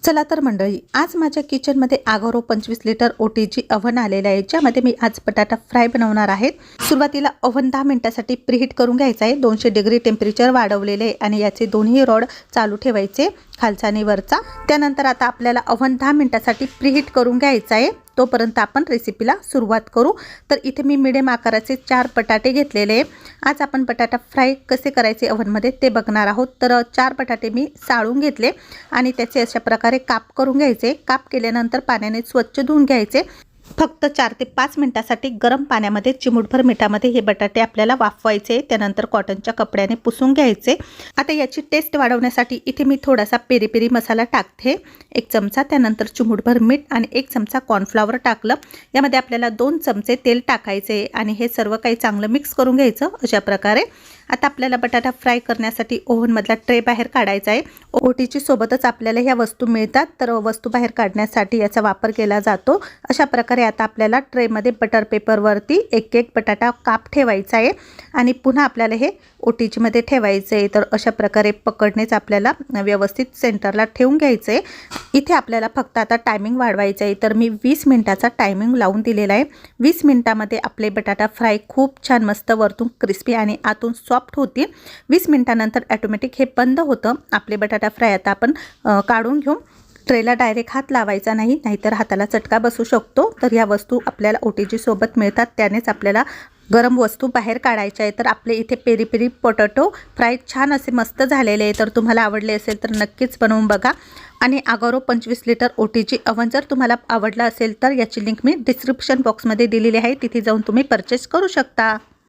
चला तर मंडळी, आज माझ्या किचनमध्ये आगारो 25 लिटर ओटीजी ओव्हन आलेला आहे, ज्यामध्ये मी आज बटाटा फ्राय बनवणार आहे। सुरुवातीला ओव्हन 10 मिनिटांसाठी प्रीहीट करून घ्यायचा आहे। 200 डिग्री टेम्परेचर वाढवलेले आहे आणि याचे दोन्ही रॉड चालू ठेवायचे, खालचा आणि वरचा। त्यानंतर आता आपल्याला ओव्हन 10 मिनिटांसाठी प्रीहीट करून घ्यायचा आहे, तोपर्यंत आपण रेसिपीला सुरुवात करू। तर इथे मी मीडियम आकाराचे 4 बटाटे घेतलेले आहे। आज आपण बटाटा फ्राय कसे करायचे ओव्हनमध्ये ते बघणार आहोत। तर 4 बटाटे मी साळून घेतले आणि त्याचे अशा प्रकारे काप करून घ्यायचे। काप केल्यानंतर पाण्याने स्वच्छ धुवून घ्यायचे। फक्त 4 ते 5 मिनिटांसाठी गरम पाण्यामध्ये चिमूटभर मिठामध्ये हे बटाटे आपल्याला वाफवायचे। त्यानंतर कॉटनच्या कपड्याने पुसून घ्यायचे। आता याची टेस्ट वाढवण्यासाठी इथे मी थोडासा पेरी पेरी मसाला टाकते, 1 चमचा। त्यानंतर चिमूटभर मीठ आणि 1 चमचा कॉर्नफ्लॉवर टाकलं। यामध्ये आपल्याला 2 चमचे तेल टाकायचे आणि हे सर्व काही चांगलं मिक्स करून घ्यायचं अशा प्रकारे। आता आपल्याला बटाटा फ्राय करण्यासाठी ओव्हनमधला ट्रे बाहेर काढायचा आहे। ओटीची सोबतच आपल्याला ह्या वस्तू मिळतात, तर वस्तू बाहेर काढण्यासाठी याचा वापर केला जातो। अशा प्रकारे आता आपल्याला ट्रेमध्ये बटर पेपरवरती एक एक बटाटा काप ठेवायचा आहे आणि पुन्हा आपल्याला हे ओटीजी मध्ये ठेवायचं आहे। तर अशा प्रकारे पकडणेच आपल्याला व्यवस्थित सेंटरला ठेवून घ्यायचं आहे। इथे आपल्याला फक्त आता टायमिंग वाढवायचं आहे, तर मी 20 मिनिटाचा टायमिंग लावून दिलेला आहे। 20 मिनिटांमध्ये आपले बटाटा फ्राय खूप छान मस्त वरतून क्रिस्पी आणि आतून सॉफ्ट होतील। 20 मिनिटांनंतर ऑटोमॅटिक हे बंद होतं। आपले बटाटा फ्राय आता आपण काढून घेऊ। ट्रेला डायरेक्ट हात लावायचा नाही, नाहीतर हाताला चटका बसू शकतो। तर ह्या वस्तू आपल्याला ओटीजी सोबत मिळतात, त्यानेच आपल्याला गरम वस्तू बाहेर काढायच्या आहे। तर आपले इथे पेरी पेरी पोटॅटो फ्राय छान असे मस्त झालेले आहे। तर तुम्हाला आवडले असेल तर नक्कीच बनवून बघा। आणि आगारो 25 लिटर ओटीजी ओव्हन जर तुम्हाला आवडला असेल तर याची लिंक मी डिस्क्रिप्शन बॉक्समध्ये दिलेली आहे, तिथे जाऊन तुम्ही परचेस करू शकता।